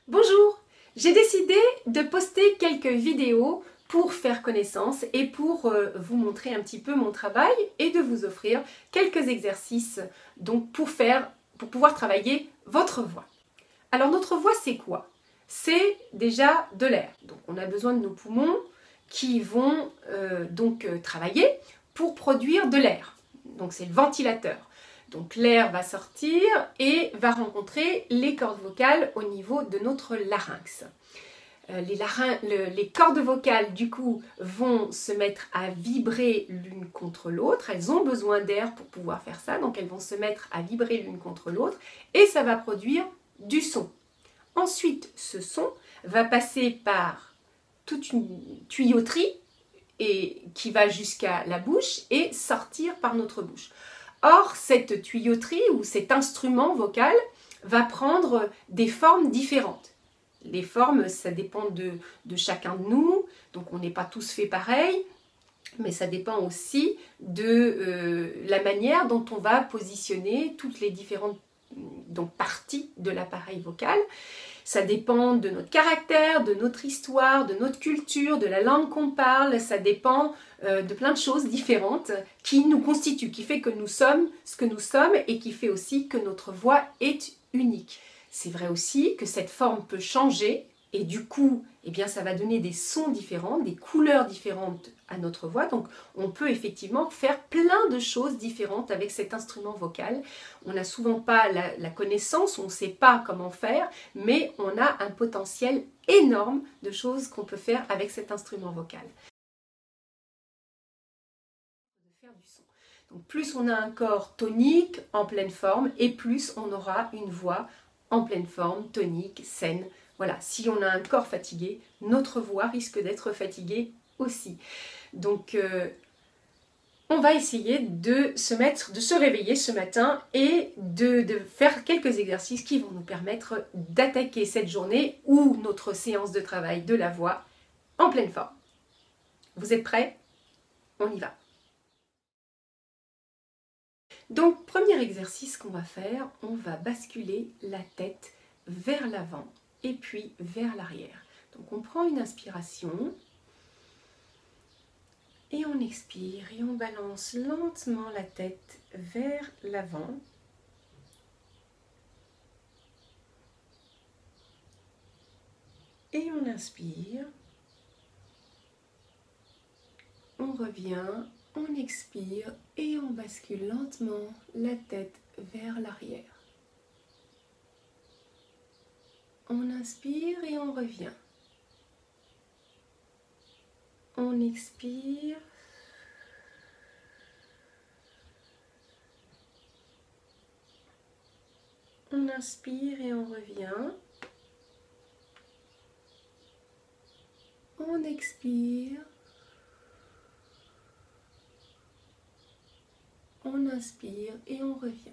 Bonjour! J'ai décidé de poster quelques vidéos pour faire connaissance et pour vous montrer un petit peu mon travail et de vous offrir quelques exercices donc pour pouvoir travailler votre voix. Alors notre voix c'est quoi? C'est déjà de l'air. Donc on a besoin de nos poumons qui vont travailler pour produire de l'air. Donc c'est le ventilateur. Donc l'air va sortir et va rencontrer les cordes vocales au niveau de notre larynx. Les cordes vocales du coup vont se mettre à vibrer l'une contre l'autre. Elles ont besoin d'air pour pouvoir faire ça, donc elles vont se mettre à vibrer l'une contre l'autre et ça va produire du son. Ensuite, ce son va passer par toute une tuyauterie qui va jusqu'à la bouche et sortir par notre bouche. Or, cette tuyauterie ou cet instrument vocal va prendre des formes différentes. Les formes, ça dépend de chacun de nous, donc on n'est pas tous faits pareil, mais ça dépend aussi de la manière dont on va positionner toutes les différentes parties de l'appareil vocal. Ça dépend de notre caractère, de notre histoire, de notre culture, de la langue qu'on parle, ça dépend de plein de choses différentes qui nous constituent, qui fait que nous sommes ce que nous sommes et qui fait aussi que notre voix est unique. C'est vrai aussi que cette forme peut changer et du coup, eh bien, ça va donner des sons différents, des couleurs différentes à notre voix. Donc, on peut effectivement faire plein de choses différentes avec cet instrument vocal. On n'a souvent pas la connaissance, on ne sait pas comment faire, mais on a un potentiel énorme de choses qu'on peut faire avec cet instrument vocal. Donc, plus on a un corps tonique, en pleine forme, et plus on aura une voix en pleine forme, tonique, saine. Voilà, si on a un corps fatigué, notre voix risque d'être fatiguée aussi. Donc, on va essayer de se réveiller ce matin et de faire quelques exercices qui vont nous permettre d'attaquer cette journée ou notre séance de travail de la voix en pleine forme. Vous êtes prêts? On y va. Donc, premier exercice qu'on va faire, on va basculer la tête vers l'avant et puis vers l'arrière. Donc, on prend une inspiration et on expire et on balance lentement la tête vers l'avant. Et on inspire, on revient, on expire et on bascule lentement la tête vers l'arrière. On inspire et on revient. On expire. On inspire et on revient. On expire. On inspire et on revient.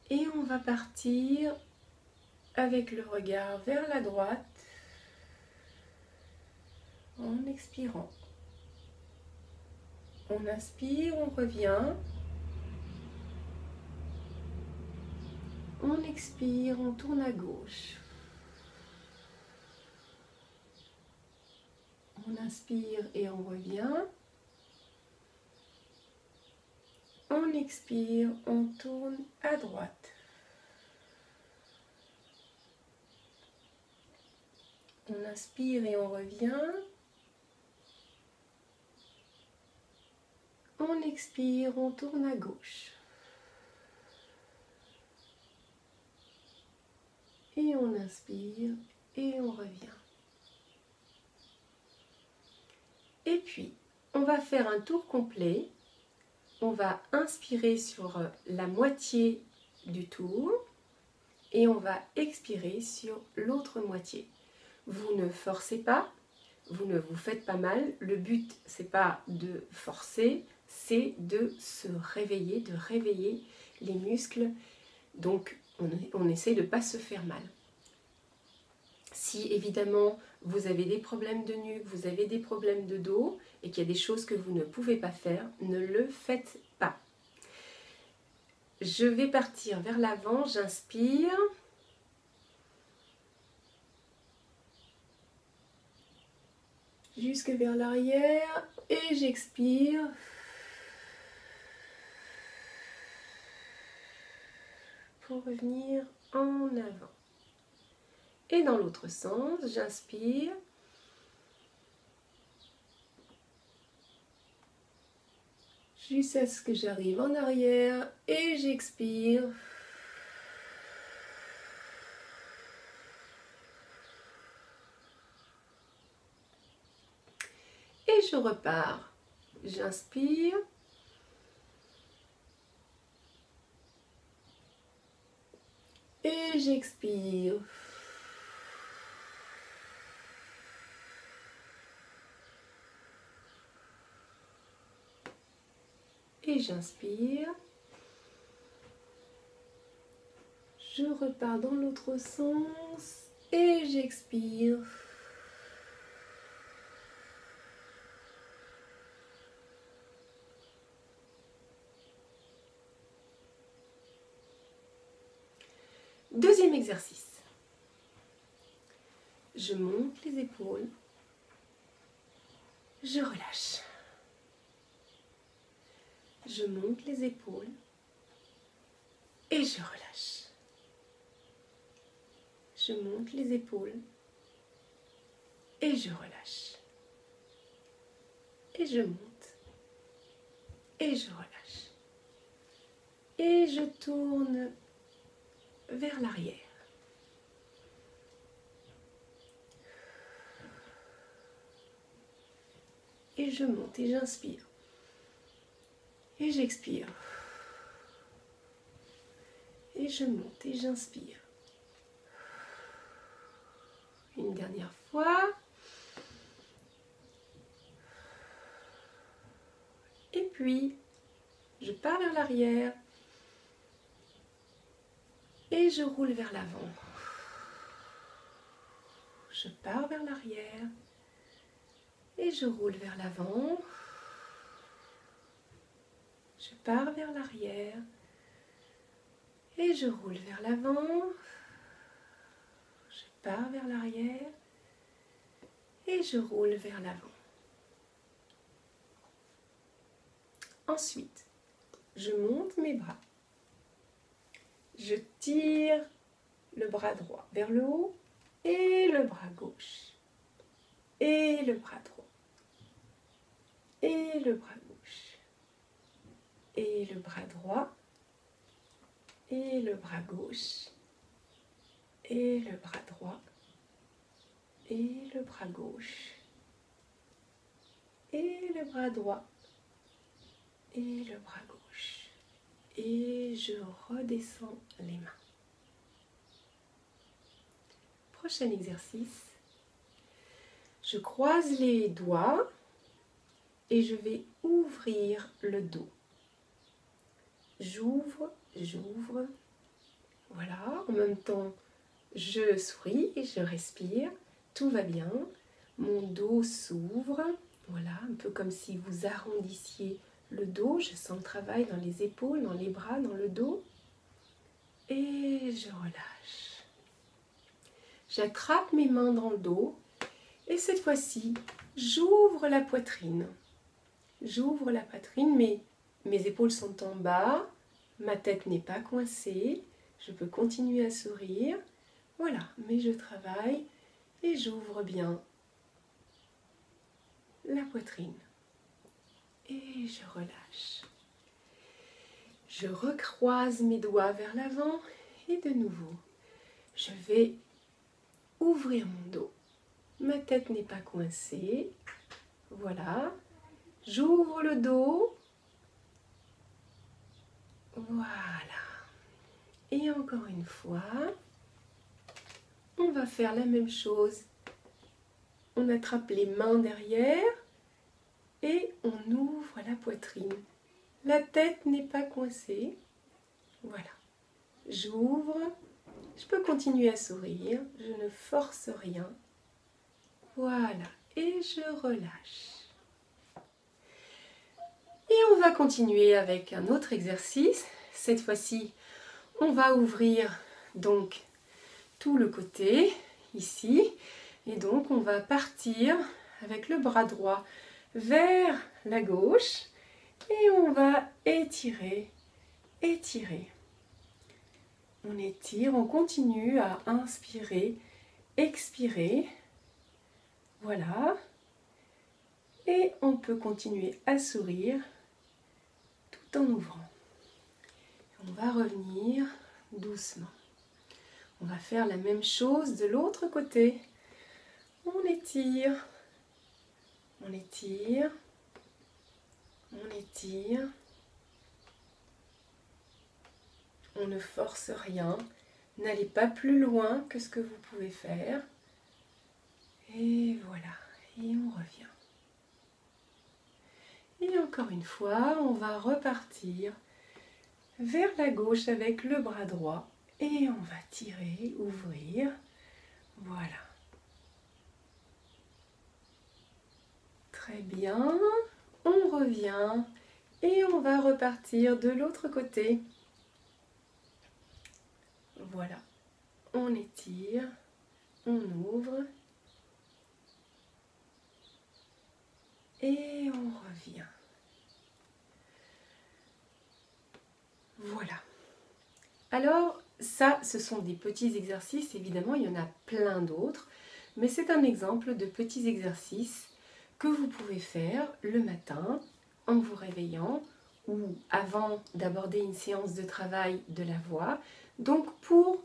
Et on va partir avec le regard vers la droite en expirant. On inspire, on revient. On expire, on tourne à gauche. On inspire et on revient. On expire, on tourne à droite. On inspire et on revient. On expire, on tourne à gauche. Et on inspire et on revient. Et puis, on va faire un tour complet. On va inspirer sur la moitié du tour et on va expirer sur l'autre moitié. Vous ne forcez pas, vous ne vous faites pas mal. Le but, c'est pas de forcer, c'est de se réveiller, de réveiller les muscles. Donc, on essaie de ne pas se faire mal. Si évidemment vous avez des problèmes de nuque, vous avez des problèmes de dos et qu'il y a des choses que vous ne pouvez pas faire, ne le faites pas. je vais partir vers l'avant, j'inspire. Jusque vers l'arrière et j'expire. Pour revenir en avant. Et dans l'autre sens, j'inspire. Jusqu'à ce que j'arrive en arrière et j'expire. Et je repars. J'inspire. Et j'expire. Et j'inspire. Je repars dans l'autre sens et j'expire. Deuxième exercice. Je monte les épaules. Je relâche. Je monte les épaules et je relâche. Je monte les épaules et je relâche. Et je monte et je relâche. Et je tourne vers l'arrière. Et je monte et j'inspire. Et j'expire. Et je monte et j'inspire. Une dernière fois. Et puis, je pars vers l'arrière. Et je roule vers l'avant. Je pars vers l'arrière. Et je roule vers l'avant. Je pars vers l'arrière. Et je roule vers l'avant. Je pars vers l'arrière. Et je roule vers l'avant. Ensuite, je monte mes bras. Je tire le bras droit vers le haut et le bras gauche. Et le bras droit. Et le bras gauche. Et le bras droit. Et le bras gauche. Et le bras droit. Et le bras gauche. Et le bras droit. Et le bras gauche. Et je redescends les mains. Prochain exercice. Je croise les doigts et je vais ouvrir le dos. J'ouvre, j'ouvre. Voilà, en même temps, je souris et je respire. Tout va bien. Mon dos s'ouvre. Voilà, un peu comme si vous arrondissiez le dos. Je sens le travail dans les épaules, dans les bras, dans le dos. Et je relâche. J'attrape mes mains dans le dos. Et cette fois-ci, j'ouvre la poitrine. J'ouvre la poitrine, mais mes épaules sont en bas. Ma tête n'est pas coincée. Je peux continuer à sourire. Voilà, mais je travaille et j'ouvre bien la poitrine. Et je relâche. Je recroise mes doigts vers l'avant et de nouveau, je vais ouvrir mon dos. Ma tête n'est pas coincée. Voilà. J'ouvre le dos. Voilà. Et encore une fois, on va faire la même chose. On attrape les mains derrière et on ouvre la poitrine. La tête n'est pas coincée. Voilà. J'ouvre. Je peux continuer à sourire. Je ne force rien. Voilà. Et je relâche. Et on va continuer avec un autre exercice. cette fois-ci, on va ouvrir donc tout le côté ici. Et donc, on va partir avec le bras droit vers la gauche et on va étirer, étirer. On étire, on continue à inspirer, expirer. Voilà. Et on peut continuer à sourire tout en ouvrant. On va revenir doucement. On va faire la même chose de l'autre côté. On étire, on étire, on étire. On ne force rien. N'allez pas plus loin que ce que vous pouvez faire. Et voilà, et on revient. Et encore une fois, on va repartir vers la gauche avec le bras droit. Et on va tirer, ouvrir. Voilà. Très bien. On revient et on va repartir de l'autre côté. Voilà. On étire, on ouvre. Et on revient. Voilà. Alors, ça, ce sont des petits exercices. Évidemment, il y en a plein d'autres. Mais c'est un exemple de petits exercices que vous pouvez faire le matin en vous réveillant ou avant d'aborder une séance de travail de la voix. Donc, pour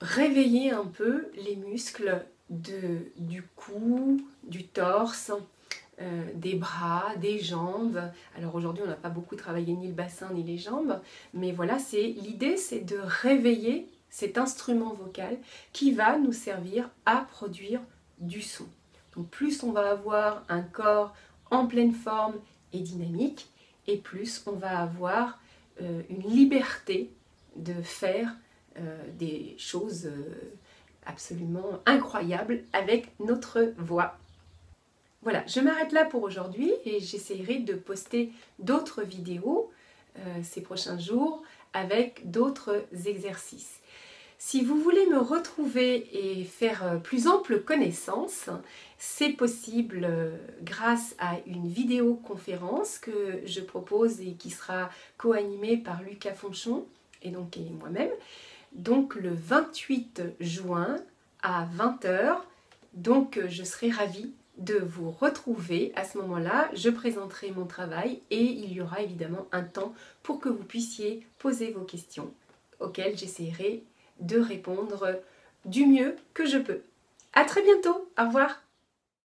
réveiller un peu les muscles du cou, du torse, des bras, des jambes. Alors aujourd'hui on n'a pas beaucoup travaillé ni le bassin ni les jambes, mais voilà, l'idée c'est de réveiller cet instrument vocal qui va nous servir à produire du son. Donc plus on va avoir un corps en pleine forme et dynamique, et plus on va avoir une liberté de faire des choses absolument incroyables avec notre voix. Voilà, je m'arrête là pour aujourd'hui et j'essaierai de poster d'autres vidéos ces prochains jours avec d'autres exercices. Si vous voulez me retrouver et faire plus ample connaissance, c'est possible grâce à une vidéoconférence que je propose et qui sera co-animée par Lucas Fonchon et moi-même. Donc le 28 juin à 20 h. Donc je serai ravie de vous retrouver à ce moment-là. Je présenterai mon travail et il y aura évidemment un temps pour que vous puissiez poser vos questions auxquelles j'essaierai de répondre du mieux que je peux. À très bientôt, au revoir.